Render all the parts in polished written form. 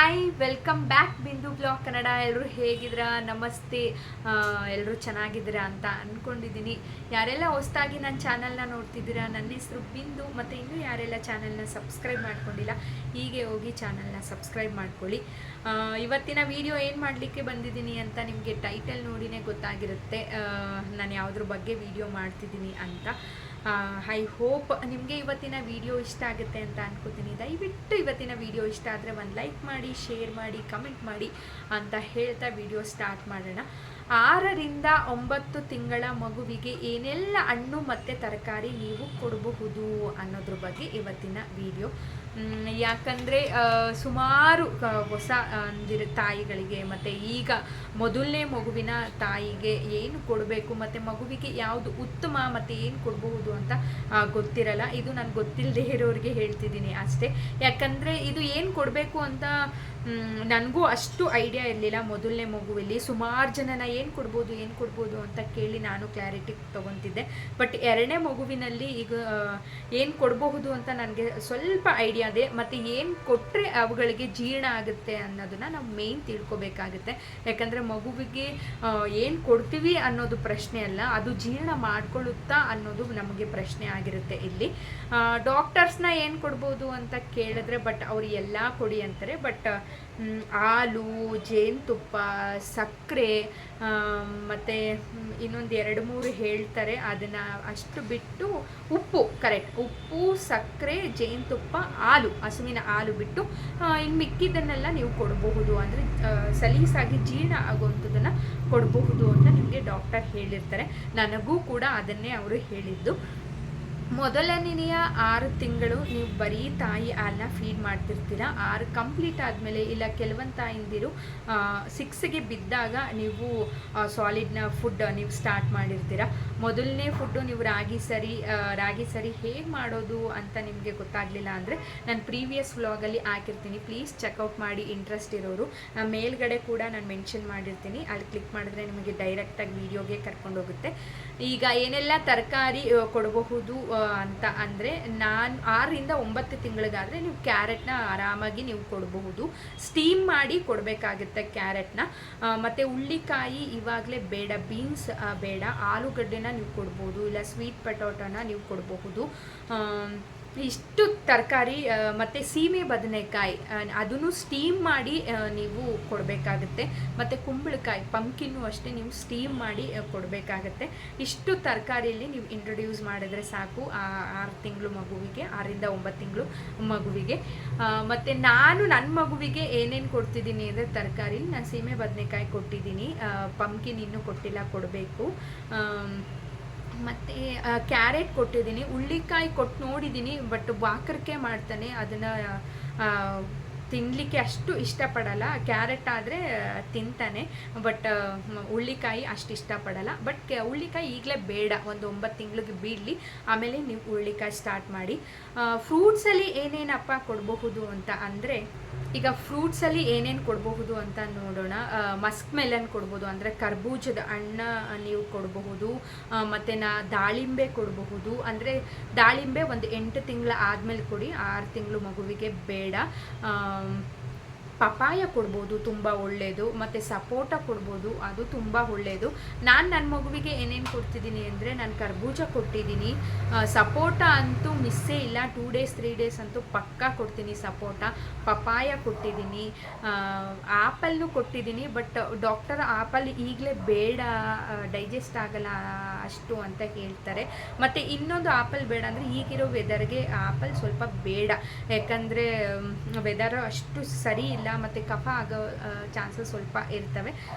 Hi, welcome back ಬಿಂದು blog Kannada. ಎಲ್ಲರೂ ಹೇಗಿದ್ದೀರಾ? ನಮಸ್ತೆ. ಎಲ್ಲರೂ ಚೆನ್ನಾಗಿದ್ದೀರಾ ಅಂತ ಅಂದ್ಕೊಂಡಿದ್ದೀನಿ. ಯಾರೆಲ್ಲ ಹೊಸದಾಗಿ ನನ್ನ ಚಾನಲ್ನ ನೋಡ್ತಿದ್ದೀರಾ, ನನ್ನ ಹೆಸರು ಬಿಂದು. ಮತ್ತು ಇನ್ನೂ ಯಾರೆಲ್ಲ ಚಾನಲ್ನ ಸಬ್ಸ್ಕ್ರೈಬ್ ಮಾಡ್ಕೊಂಡಿಲ್ಲ, ಹೀಗೆ ಹೋಗಿ ಚಾನಲ್ನ ಸಬ್ಸ್ಕ್ರೈಬ್ ಮಾಡ್ಕೊಳ್ಳಿ. ಇವತ್ತಿನ ವಿಡಿಯೋ ಏನು ಮಾಡಲಿಕ್ಕೆ ಬಂದಿದ್ದೀನಿ ಅಂತ ನಿಮಗೆ ಟೈಟಲ್ ನೋಡಿನೇ ಗೊತ್ತಾಗಿರುತ್ತೆ ನಾನು ಯಾವುದ್ರ ಬಗ್ಗೆ ವಿಡಿಯೋ ಮಾಡ್ತಿದ್ದೀನಿ ಅಂತ. ಐ ಹೋಪ್ ನಿಮಗೆ ಇವತ್ತಿನ ವಿಡಿಯೋ ಇಷ್ಟ ಆಗುತ್ತೆ ಅಂತ ಅನ್ಕೋತೀನಿ. ದಯವಿಟ್ಟು ಇವತ್ತಿನ ವಿಡಿಯೋ ಇಷ್ಟ ಆದರೆ ಒಂದು ಲೈಕ್ ಮಾಡಿ, ಶೇರ್ ಮಾಡಿ, ಕಮೆಂಟ್ ಮಾಡಿ ಅಂತ ಹೇಳ್ತಾ ವಿಡಿಯೋ ಸ್ಟಾರ್ಟ್ ಮಾಡೋಣ. 6 ರಿಂದ 9 ತಿಂಗಳ ಮಗುವಿಗೆ ಏನೆಲ್ಲ ಹಣ್ಣು ಮತ್ತು ತರಕಾರಿ ನೀವು ಕೊಡಬಹುದು ಅನ್ನೋದ್ರ ಬಗ್ಗೆ ಇವತ್ತಿನ ವಿಡಿಯೋ. ಯಾಕಂದರೆ ಸುಮಾರು ಹೊಸ ತಾಯಿಗಳಿಗೆ ಮತ್ತು ಈಗ ಮೊದಲನೇ ಮಗುವಿನ ತಾಯಿಗೆ ಏನು ಕೊಡಬೇಕು ಮತ್ತು ಮಗುವಿಗೆ ಯಾವುದು ಉತ್ತಮ ಮತ್ತು ಏನು ಕೊಡಬಹುದು ಅಂತ ಗೊತ್ತಿರಲ್ಲ. ಇದು ನನಗೆ ಗೊತ್ತಿಲ್ಲದೆ ಇರೋರಿಗೆ ಹೇಳ್ತಿದ್ದೀನಿ ಅಷ್ಟೇ. ಯಾಕಂದರೆ ಇದು ಏನು ಕೊಡಬೇಕು ಅಂತ ನನಗೂ ಅಷ್ಟು ಐಡಿಯಾ ಇರಲಿಲ್ಲ. ಮೊದಲನೇ ಮಗುವಲ್ಲಿ ಸುಮಾರು ಜನನ ಏನು ಕೊಡ್ಬೋದು ಅಂತ ಕೇಳಿ ನಾನು ಕ್ಲಾರಿಟಿ ತೊಗೊತಿದ್ದೆ. ಬಟ್ 2ನೇ ಮಗುವಿನಲ್ಲಿ ಈಗ ಏನು ಕೊಡಬಹುದು ಅಂತ ನನಗೆ ಸ್ವಲ್ಪ ಐಡಿಯಾ ಇದೆ. ಮತ್ತು ಏನು ಕೊಟ್ಟರೆ ಅವುಗಳಿಗೆ ಜೀರ್ಣ ಆಗುತ್ತೆ ಅನ್ನೋದನ್ನು ನಾವು ಮೇಯ್ನ್ ತಿಳ್ಕೊಬೇಕಾಗುತ್ತೆ. ಯಾಕಂದರೆ ಮಗುವಿಗೆ ಏನು ಕೊಡ್ತೀವಿ ಅನ್ನೋದು ಪ್ರಶ್ನೆ ಅಲ್ಲ, ಅದು ಜೀರ್ಣ ಮಾಡ್ಕೊಳ್ಳುತ್ತಾ ಅನ್ನೋದು ನಮಗೆ ಪ್ರಶ್ನೆ ಆಗಿರುತ್ತೆ ಇಲ್ಲಿ. ಡಾಕ್ಟರ್ಸ್ನ ಏನು ಕೊಡ್ಬೋದು ಅಂತ ಕೇಳಿದ್ರೆ ಬಟ್ ಅವರು ಎಲ್ಲ ಕೊಡಿ ಅಂತಾರೆ. ಬಟ್ ಹಾಲು, ಜೇನುತುಪ್ಪ, ಸಕ್ಕರೆ ಮತ್ತು ಇನ್ನೊಂದು 2-3 ಹೇಳ್ತಾರೆ. ಅದನ್ನು ಅಷ್ಟು ಬಿಟ್ಟು ಉಪ್ಪು, ಕರೆಕ್ಟ್, ಉಪ್ಪು, ಸಕ್ಕರೆ, ಜೇನುತುಪ್ಪ, ಹಾಲು, ಹಸುವಿನ ಹಾಲು ಬಿಟ್ಟು ಇನ್ನು ಮಿಕ್ಕಿದ್ದನ್ನೆಲ್ಲ ನೀವು ಕೊಡಬಹುದು. ಅಂದರೆ ಸಲೀಸಾಗಿ ಜೀರ್ಣ ಆಗುವಂಥದ್ದನ್ನು ಕೊಡಬಹುದು ಅಂತ ನಿಮಗೆ ಡಾಕ್ಟರ್ ಹೇಳಿರ್ತಾರೆ. ನನಗೂ ಕೂಡ ಅದನ್ನೇ ಅವರು ಹೇಳಿದ್ದು. ಮೊದಲನೆಯ 6 ತಿಂಗಳು ನೀವು ಬರೀ ತಾಯಿ ಹಾಲನ್ನ ಫೀಡ್ ಮಾಡ್ತಿರ್ತೀರ. 6 ಕಂಪ್ಲೀಟ್ ಆದಮೇಲೆ, ಇಲ್ಲ ಕೆಲವೊಂದು ತಾಯಿಂದಿರು 6ಗೆ ಬಿದ್ದಾಗ ನೀವು ಸಾಲಿಡ್ನ ಫುಡ್ ನೀವು ಸ್ಟಾರ್ಟ್ ಮಾಡಿರ್ತೀರ. ಮೊದಲನೇ ಫುಡ್ಡು ನೀವು ರಾಗಿ ಸರಿ ಹೇಗೆ ಮಾಡೋದು ಅಂತ ನಿಮಗೆ ಗೊತ್ತಾಗಲಿಲ್ಲ ಅಂದರೆ ನಾನು ಪ್ರೀವಿಯಸ್ ವ್ಲಾಗಲ್ಲಿ ಹಾಕಿರ್ತೀನಿ, ಪ್ಲೀಸ್ ಚೆಕ್ಔಟ್ ಮಾಡಿ ಇಂಟ್ರೆಸ್ಟ್ ಇರೋರು. ಮೇಲ್ಗಡೆ ಕೂಡ ನಾನು ಮೆನ್ಷನ್ ಮಾಡಿರ್ತೀನಿ, ಅಲ್ಲಿ ಕ್ಲಿಕ್ ಮಾಡಿದ್ರೆ ನಿಮಗೆ ಡೈರೆಕ್ಟಾಗಿ ವಿಡಿಯೋಗೆ ಕರ್ಕೊಂಡೋಗುತ್ತೆ. ಈಗ ಏನೆಲ್ಲ ತರಕಾರಿ ಕೊಡಬಹುದು ಅಂತ ಅಂದರೆ, ನಾನು 6 ರಿಂದ 9 ತಿಂಗಳಿಗಾದರೆ ನೀವು ಕ್ಯಾರೆಟ್ನ ಆರಾಮಾಗಿ ನೀವು ಕೊಡಬಹುದು. ಸ್ಟೀಮ್ ಮಾಡಿ ಕೊಡಬೇಕಾಗುತ್ತೆ ಕ್ಯಾರೆಟ್ನ. ಮತ್ತು ಹುಳ್ಳಿಕಾಯಿ ಇವಾಗಲೇ ಬೇಡ, ಬೀನ್ಸ್ ಬೇಡ, ಆಲೂಗಡ್ಡೆನ ನೀವು ಕೊಡ್ಬೋದು, ಇಲ್ಲ ಸ್ವೀಟ್ ಪೊಟ್ಯಾಟೋನ ನೀವು ಕೊಡಬಹುದು. ಇಷ್ಟು ತರಕಾರಿ ಮತ್ತು ಸೀಮೆ ಬದನೆಕಾಯಿ ಅದನ್ನು ಸ್ಟೀಮ್ ಮಾಡಿ ನೀವು ಕೊಡಬೇಕಾಗುತ್ತೆ. ಮತ್ತು ಕುಂಬಳಕಾಯಿ, ಪಂಕಿನ್ನು ಅಷ್ಟೇ ನೀವು ಸ್ಟೀಮ್ ಮಾಡಿ ಕೊಡಬೇಕಾಗತ್ತೆ. ಇಷ್ಟು ತರಕಾರಿಯಲ್ಲಿ ನೀವು ಇಂಟ್ರೊಡ್ಯೂಸ್ ಮಾಡಿದ್ರೆ ಸಾಕು 6 ತಿಂಗಳು ಮಗುವಿಗೆ, 6 ರಿಂದ 9 ತಿಂಗಳು ಮಗುವಿಗೆ. ಮತ್ತು ನಾನು ನನ್ನ ಮಗುವಿಗೆ ಏನೇನು ಕೊಡ್ತಿದ್ದೀನಿ ಅಂದರೆ ತರಕಾರಿ, ನಾನು ಸೀಮೆ ಬದನೆಕಾಯಿ ಕೊಟ್ಟಿದ್ದೀನಿ, ಪಂಕಿನ್ ಇನ್ನೂ ಕೊಟ್ಟಿಲ್ಲ, ಕೊಡಬೇಕು. ಮತ್ತು ಕ್ಯಾರೆಟ್ ಕೊಟ್ಟಿದ್ದೀನಿ, ಹುಳ್ಳಿಕಾಯಿ ಕೊಟ್ಟು ನೋಡಿದ್ದೀನಿ. ಬಟ್ ವಾಕರಿಕೆ ಮಾಡ್ತಾನೆ, ಅದನ್ನು ತಿನ್ನಲಿಕ್ಕೆ ಅಷ್ಟು ಇಷ್ಟಪಡಲ್ಲ. ಕ್ಯಾರೆಟ್ ಆದರೆ ತಿಂತಾನೆ, ಬಟ್ ಹುಳ್ಳಿಕಾಯಿ ಅಷ್ಟು ಇಷ್ಟಪಡಲ್ಲ. ಬಟ್ ಹುಳ್ಳಿಕಾಯಿ ಈಗಲೇ ಬೇಡ, ಒಂದು 9 ತಿಂಗಳಿಗೆ ಬೀಳಲಿ, ಆಮೇಲೆ ನೀವು ಹುಳ್ಳಿಕಾಯಿ ಸ್ಟಾರ್ಟ್ ಮಾಡಿ. ಫ್ರೂಟ್ಸಲ್ಲಿ ಏನೇನಪ್ಪ ಕೊಡಬಹುದು ಅಂತ ಅಂದರೆ, ಈಗ ಫ್ರೂಟ್ಸಲ್ಲಿ ಏನೇನು ಕೊಡಬಹುದು ಅಂತ ನೋಡೋಣ. ಮಸ್ಕ್ ಮೆಲನ್ ಕೊಡ್ಬೋದು, ಅಂದರೆ ಕರ್ಬೂಜದ ಹಣ್ಣು ನೀವು ಕೊಡಬಹುದು. ಮತ್ತು ದಾಳಿಂಬೆ ಕೊಡಬಹುದು. ಅಂದರೆ ದಾಳಿಂಬೆ ಒಂದು 8 ತಿಂಗಳ ಆದಮೇಲೆ ಕೊಡಿ, 6 ತಿಂಗಳು ಮಗುವಿಗೆ ಬೇಡ. ಪಪಾಯ ಕೊಡ್ಬೋದು, ತುಂಬ ಒಳ್ಳೆಯದು. ಮತ್ತು ಸಪೋಟ ಕೊಡ್ಬೋದು, ಅದು ತುಂಬ ಒಳ್ಳೆಯದು. ನಾನು ನನ್ನ ಮಗುವಿಗೆ ಏನೇನು ಕೊಡ್ತಿದ್ದೀನಿ ಅಂದರೆ, ನಾನು ಕರ್ಬೂಜ ಕೊಟ್ಟಿದ್ದೀನಿ, ಸಪೋಟ ಅಂತೂ ಮಿಸ್ಸೇ ಇಲ್ಲ, 2 ಡೇಸ್ 3 ಡೇಸ್ ಅಂತೂ ಪಕ್ಕಾ ಕೊಡ್ತೀನಿ ಸಪೋಟ. ಪಪಾಯ ಕೊಟ್ಟಿದ್ದೀನಿ, ಆ್ಯಪಲ್ನು ಕೊಟ್ಟಿದ್ದೀನಿ. ಬಟ್ ಡಾಕ್ಟರ್ ಆ್ಯಪಲ್ ಈಗಲೇ ಬೇಡ, ಡೈಜೆಸ್ಟ್ ಆಗಲ್ಲ ಅಷ್ಟು ಅಂತ ಹೇಳ್ತಾರೆ. ಮತ್ತು ಇನ್ನೊಂದು ಆ್ಯಪಲ್ ಬೇಡ ಅಂದರೆ, ಈಗಿರೋ ವೆದರ್ಗೆ ಆ್ಯಪಲ್ ಸ್ವಲ್ಪ ಬೇಡ, ಯಾಕಂದರೆ ವೆದರ್ ಅಷ್ಟು ಸರಿ ಇಲ್ಲ, ಮತ್ತು ಕಫ ಆಗೋ ಚಾನ್ಸಸ್ ಸ್ವಲ್ಪ ಇರ್ತವೆ.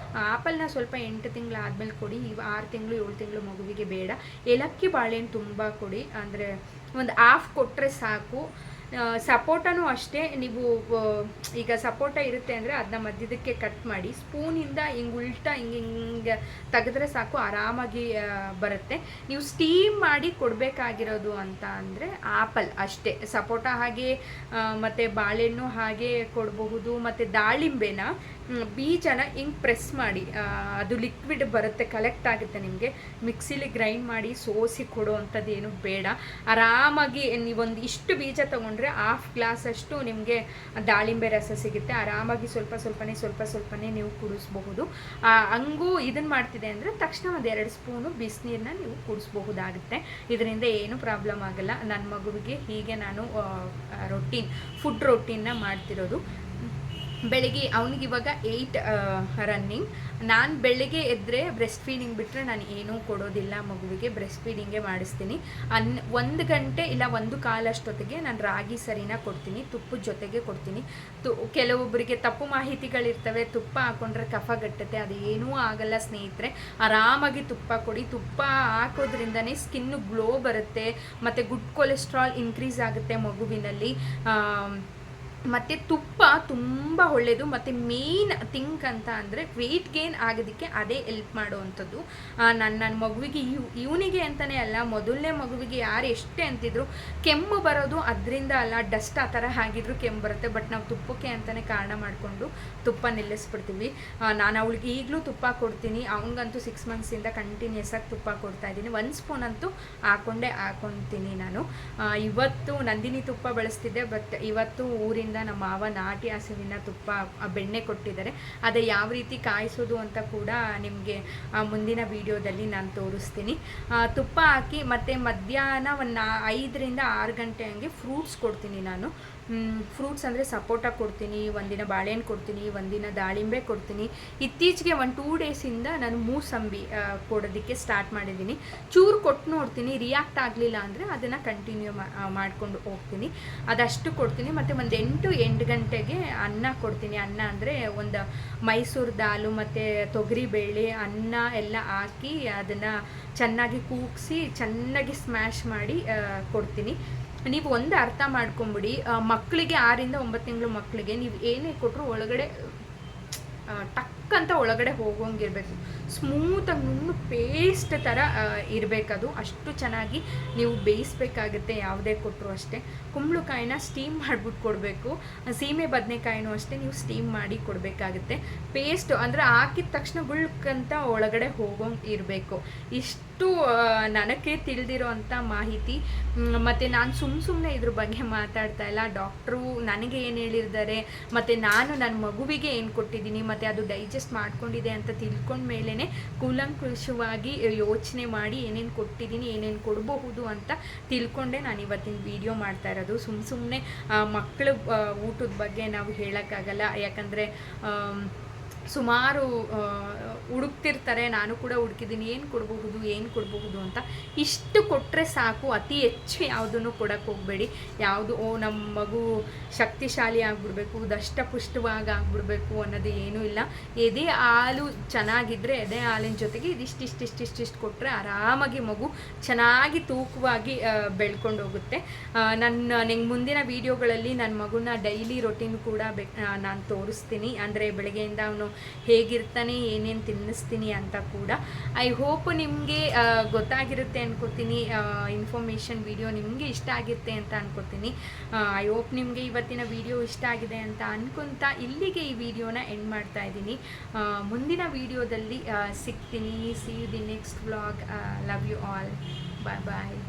ಆ್ಯಪಲ್ನ ಸ್ವಲ್ಪ 8 ತಿಂಗಳು ಆದಮೇಲೆ ಕೊಡಿ, 6 ತಿಂಗಳು 7 ತಿಂಗಳು ಮಗುವಿಗೆ ಬೇಡ. ಏಲಕ್ಕಿ ಬಾಳೆಹಣ್ಣು ತುಂಬ ಕೊಡಿ, ಅಂದರೆ ಒಂದು ಹಾಫ್ ಕೊಟ್ಟರೆ ಸಾಕು. ಸಪೋಟನೂ ಅಷ್ಟೇ, ನೀವು ಈಗ ಸಪೋಟ ಇರುತ್ತೆ ಅಂದರೆ ಅದನ್ನ ಮಧ್ಯದಕ್ಕೆ ಕಟ್ ಮಾಡಿ ಸ್ಪೂನಿಂದ ಹಿಂಗೆ ಉಲ್ಟಾ ಹಿಂಗೆ ತೆಗೆದ್ರೆ ಸಾಕು, ಆರಾಮಾಗಿ ಬರುತ್ತೆ. ನೀವು ಸ್ಟೀಮ್ ಮಾಡಿ ಕೊಡಬೇಕಾಗಿರೋದು ಅಂತ ಅಂದರೆ ಆ್ಯಪಲ್ ಅಷ್ಟೇ. ಸಪೋಟ ಹಾಗೆ ಮತ್ತು ಬಾಳೆಹಣ್ಣು ಹಾಗೆ ಕೊಡಬಹುದು. ಮತ್ತು ದಾಳಿಂಬೆನ ಬೀಜನ ಹಿಂಗೆ ಪ್ರೆಸ್ ಮಾಡಿ ಅದು ಲಿಕ್ವಿಡ್ ಬರುತ್ತೆ, ಕಲೆಕ್ಟ್ ಆಗುತ್ತೆ. ನಿಮಗೆ ಮಿಕ್ಸಿಲಿ ಗ್ರೈಂಡ್ ಮಾಡಿ ಸೋಸಿ ಕೊಡೋ ಅಂಥದ್ದು ಏನು ಬೇಡ. ಆರಾಮಾಗಿ ನೀವೊಂದು ಇಷ್ಟು ಬೀಜ ತೊಗೊಂಡ್ರೆ ಹಾಫ್ ಗ್ಲಾಸಷ್ಟು ನಿಮಗೆ ದಾಳಿಂಬೆ ರಸ ಸಿಗುತ್ತೆ. ಆರಾಮಾಗಿ ಸ್ವಲ್ಪ ಸ್ವಲ್ಪನೇ ನೀವು ಕುಡಿಸ್ಬಹುದು. ಹಂಗೂ ಇದನ್ನು ಮಾಡ್ತಿದೆ ಅಂದರೆ ತಕ್ಷಣ ಒಂದು 2 ಸ್ಪೂನು ಬಿಸಿನೀರನ್ನ ನೀವು ಕುಡಿಸ್ಬಹುದಾಗುತ್ತೆ. ಇದರಿಂದ ಏನು ಪ್ರಾಬ್ಲಮ್ ಆಗಲ್ಲ. ನನ್ನ ಮಗುವಿಗೆ ಹೀಗೆ ನಾನು ಫುಡ್ ರೊಟೀನ್ನ ಮಾಡ್ತಿರೋದು. ಬೆಳಿಗ್ಗೆ ಅವನಿಗೆ ಇವಾಗ 8 ರನ್ನಿಂಗ್. ನಾನು ಬೆಳಿಗ್ಗೆ ಎದ್ದರೆ ಬ್ರೆಸ್ಟ್ ಫೀಡಿಂಗ್ ಬಿಟ್ಟರೆ ನಾನು ಏನೂ ಕೊಡೋದಿಲ್ಲ ಮಗುವಿಗೆ, ಬ್ರೆಸ್ಟ್ ಫೀಡಿಂಗೇ ಮಾಡಿಸ್ತೀನಿ. 1 ಗಂಟೆ ಇಲ್ಲ 1:15 ಅಷ್ಟೊತ್ತಿಗೆ ನಾನು ರಾಗಿ ಸರಿನ ಕೊಡ್ತೀನಿ, ತುಪ್ಪದ ಜೊತೆಗೆ ಕೊಡ್ತೀನಿ. ಕೆಲವೊಬ್ಬರಿಗೆ ತಪ್ಪು ಮಾಹಿತಿಗಳಿರ್ತವೆ, ತುಪ್ಪ ಹಾಕೊಂಡ್ರೆ ಕಫ ಗಟ್ಟುತ್ತೆ. ಅದು ಏನೂ ಆಗಲ್ಲ ಸ್ನೇಹಿತರೆ. ಆರಾಮಾಗಿ ತುಪ್ಪ ಕೊಡಿ. ತುಪ್ಪ ಹಾಕೋದ್ರಿಂದನೇ ಸ್ಕಿನ್ನು ಗ್ಲೋ ಬರುತ್ತೆ, ಮತ್ತು ಗುಡ್ ಕೊಲೆಸ್ಟ್ರಾಲ್ ಇನ್ಕ್ರೀಸ್ ಆಗುತ್ತೆ ಮಗುವಿನಲ್ಲಿ. ಮತ್ತು ತುಪ್ಪ ತುಂಬ ಒಳ್ಳೆಯದು. ಮತ್ತು ಮೇನ್ ಥಿಂಕ್ ಅಂತ ಅಂದರೆ ವೆಯ್ಟ್ ಗೇನ್ ಆಗೋದಕ್ಕೆ ಅದೇ ಹೆಲ್ಪ್ ಮಾಡುವಂಥದ್ದು. ನನ್ನ ಮಗುವಿಗೆ ಇವನಿಗೆ ಅಂತಲೇ ಅಲ್ಲ, ಮೊದಲನೇ ಮಗುವಿಗೆ ಯಾರು ಎಷ್ಟೇ ಅಂತಿದ್ರು ಕೆಮ್ಮು ಬರೋದು ಅದರಿಂದ ಅಲ್ಲ, ಡಸ್ಟ್ ಆ ಥರ ಆಗಿದ್ರು ಕೆಮ್ಮು ಬರುತ್ತೆ. ಬಟ್ ನಾವು ತುಪ್ಪಕ್ಕೆ ಅಂತಲೇ ಕಾರಣ ಮಾಡಿಕೊಂಡು ತುಪ್ಪ ನಿಲ್ಲಿಸ್ಬಿಡ್ತೀವಿ. ನಾನು ಅವಳಿಗೆ ಈಗಲೂ ತುಪ್ಪ ಕೊಡ್ತೀನಿ. ಅವನಿಗಂತೂ 6 ಮಂತ್ಸಿಂದ ಕಂಟಿನ್ಯೂಸ್ ಆಗಿ ತುಪ್ಪ ಕೊಡ್ತಾಯಿದ್ದೀನಿ. 1 ಸ್ಪೂನ್ ಅಂತೂ ಹಾಕ್ಕೊತೀನಿ ನಾನು. ಇವತ್ತು ನಂದಿನಿ ತುಪ್ಪ ಬಳಸ್ತಿದ್ದೆ, ಬಟ್ ಇವತ್ತು ಊರಿನ ನಮ್ಮ ಮಾವ ನಾಟಿ ಹಸುವಿನ ತುಪ್ಪ ಬೆಣ್ಣೆ ಕೊಟ್ಟಿದ್ದಾರೆ. ಅದೇ ಯಾವ ರೀತಿ ಕಾಯಿಸೋದು ಅಂತ ಕೂಡ ನಿಮಗೆ ಮುಂದಿನ ವಿಡಿಯೋದಲ್ಲಿ ನಾನು ತೋರಿಸ್ತೀನಿ. ತುಪ್ಪ ಹಾಕಿ ಮತ್ತು ಮಧ್ಯಾಹ್ನ ಒಂದು 5ರಿಂದ 6 ಗಂಟೆ ಹಂಗೆ ಫ್ರೂಟ್ಸ್ ಕೊಡ್ತೀನಿ ನಾನು. ಫ್ರೂಟ್ಸ್ ಅಂದರೆ ಸಪೋಟ ಕೊಡ್ತೀನಿ, ಒಂದಿನ ಬಾಳೆಹಣ್ಣು ಕೊಡ್ತೀನಿ, ಒಂದಿನ ದಾಳಿಂಬೆ ಕೊಡ್ತೀನಿ. ಇತ್ತೀಚೆಗೆ 1-2 ಡೇಸಿಂದ ನಾನು ಮೂಸಂಬಿ ಕೊಡೋದಕ್ಕೆ ಸ್ಟಾರ್ಟ್ ಮಾಡಿದ್ದೀನಿ. ಚೂರು ಕೊಟ್ಟು ನೋಡ್ತೀನಿ, ರಿಯಾಕ್ಟ್ ಆಗಲಿಲ್ಲ ಅಂದರೆ ಅದನ್ನು ಕಂಟಿನ್ಯೂ ಮಾಡ್ಕೊಂಡು ಹೋಗ್ತೀನಿ. ಅದಷ್ಟು ಕೊಡ್ತೀನಿ. ಮತ್ತು ಒಂದು 8 ಗಂಟೆಗೆ ಅನ್ನ ಕೊಡ್ತೀನಿ. ಅನ್ನ ಅಂದರೆ ಒಂದು ಮೈಸೂರು ದಾಲು ಮತ್ತು ತೊಗರಿಬೇಳೆ ಅನ್ನ ಎಲ್ಲ ಹಾಕಿ ಅದನ್ನು ಚೆನ್ನಾಗಿ ಕೂಗಿಸಿ ಚೆನ್ನಾಗಿ ಸ್ಮ್ಯಾಶ್ ಮಾಡಿ ಕೊಡ್ತೀನಿ. ನೀವು ಒಂದು ಅರ್ಥ ಮಾಡ್ಕೊಂಬಿಡಿ, ಮಕ್ಕಳಿಗೆ 6ರಿಂದ 9 ತಿಂಗಳು ಮಕ್ಕಳಿಗೆ ನೀವು ಏನೇ ಕೊಟ್ಟರು ಒಳಗಡೆ ಟಕ್ ಅಂತ ಒಳಗಡೆ ಹೋಗೋಂಗಿರಬೇಕು. ಸ್ಮೂತಾಗಿ ನುಣ್ಣು ಪೇಸ್ಟ್ ಥರ ಇರಬೇಕದು. ಅಷ್ಟು ಚೆನ್ನಾಗಿ ನೀವು ಬೇಯಿಸ್ಬೇಕಾಗುತ್ತೆ ಯಾವುದೇ ಕೊಟ್ಟರು ಅಷ್ಟೇ. ಕುಂಬಳಕಾಯಿನ ಸ್ಟೀಮ್ ಮಾಡಿಬಿಟ್ಟು ಕೊಡಬೇಕು. ಸೀಮೆ ಬದನೆಕಾಯಿನೂ ಅಷ್ಟೇ ನೀವು ಸ್ಟೀಮ್ ಮಾಡಿ ಕೊಡಬೇಕಾಗುತ್ತೆ. ಪೇಸ್ಟ್ ಅಂದರೆ ಹಾಕಿದ ತಕ್ಷಣ ಗುಳ್ಕಂತ ಒಳಗಡೆ ಹೋಗೋಂಗೆ ಇರಬೇಕು. ಇಷ್ಟು ನನಗೆ ತಿಳಿದಿರೋ ಅಂಥ ಮಾಹಿತಿ. ಮತ್ತು ನಾನು ಸುಮ್ಮನೆ ಇದ್ರ ಬಗ್ಗೆ ಮಾತಾಡ್ತಾ ಇಲ್ಲ. ಡಾಕ್ಟ್ರು ನನಗೆ ಏನು ಹೇಳಿದ್ದಾರೆ ಮತ್ತು ನಾನು ನನ್ನ ಮಗುವಿಗೆ ಏನು ಕೊಟ್ಟಿದ್ದೀನಿ ಮತ್ತು ಅದು ಡೈಜೆಸ್ಟ್ ಮಾಡ್ಕೊಂಡಿದೆ ಅಂತ ತಿಳ್ಕೊಂಡ ಮೇಲೇ ಕೂಲಂಕುಷವಾಗಿ ಯೋಚನೆ ಮಾಡಿ ಏನೇನು ಕೊಟ್ಟಿದ್ದೀನಿ, ಏನೇನು ಕೊಡಬಹುದು ಅಂತ ತಿಳ್ಕೊಂಡೆ ನಾನು ಇವತ್ತಿನ ವಿಡಿಯೋ ಮಾಡ್ತಾ ಇರೋದು. ಸುಮ್ಮನೆ ಮಕ್ಕಳ ಊಟದ ಬಗ್ಗೆ ನಾವು ಹೇಳೋಕ್ಕಾಗಲ್ಲ. ಯಾಕಂದರೆ ಸುಮಾರು ಹುಡುಕ್ತಿರ್ತಾರೆ, ನಾನು ಕೂಡ ಹುಡುಕಿದ್ದೀನಿ ಏನು ಕೊಡಬಹುದು ಅಂತ. ಇಷ್ಟು ಕೊಟ್ಟರೆ ಸಾಕು, ಅತಿ ಹೆಚ್ಚು ಯಾವುದನ್ನು ಕೊಡೋಕ್ಕೆ ಹೋಗಬೇಡಿ. ಯಾವುದು ನಮ್ಮ ಮಗು ಶಕ್ತಿಶಾಲಿ ಆಗಿಬಿಡ್ಬೇಕು, ದಷ್ಟಪುಷ್ಟವಾಗಿ ಆಗಿಬಿಡ್ಬೇಕು ಅನ್ನೋದು ಏನೂ ಇಲ್ಲ. ಎದೆ ಹಾಲು ಚೆನ್ನಾಗಿದ್ದರೆ ಎದೆ ಹಾಲಿನ ಜೊತೆಗೆ ಇದಿಷ್ಟು ಕೊಟ್ಟರೆ ಆರಾಮಾಗಿ ಮಗು ಚೆನ್ನಾಗಿ ತೂಕವಾಗಿ ಬೆಳ್ಕೊಂಡು ಹೋಗುತ್ತೆ. ನಿಂಗೆ ಮುಂದಿನ ವೀಡಿಯೋಗಳಲ್ಲಿ ನನ್ನ ಮಗುನ ಡೈಲಿ ರೊಟೀನ್ ಕೂಡ ನಾನು ತೋರಿಸ್ತೀನಿ. ಅಂದರೆ ಬೆಳಗ್ಗೆಯಿಂದ ಅವನು ಹೇಗಿರ್ತಾನೆ, ಏನೇನು ತಿನ್ನಿಸ್ತೀನಿ ಅಂತ ಕೂಡ. ಐ ಹೋಪ್ ನಿಮಗೆ ಗೊತ್ತಾಗಿರುತ್ತೆ ಅನ್ಕೋತೀನಿ. ಇನ್ಫಾರ್ಮೇಷನ್ ವಿಡಿಯೋ ನಿಮಗೆ ಇಷ್ಟ ಆಗಿರುತ್ತೆ ಅಂತ ಅನ್ಕೋತೀನಿ. ಐ ಹೋಪ್ ನಿಮಗೆ ಇವತ್ತಿನ ವಿಡಿಯೋ ಇಷ್ಟ ಆಗಿದೆ ಅಂತ ಅನ್ಕೊತಾ ಇಲ್ಲಿಗೆ ಈ ವಿಡಿಯೋನ ಎಂಡ್ ಮಾಡ್ತಾ ಇದ್ದೀನಿ. ಮುಂದಿನ ವಿಡಿಯೋದಲ್ಲಿ ಸಿಗ್ತೀನಿ. See you the next vlog. Love you all. Bye bye.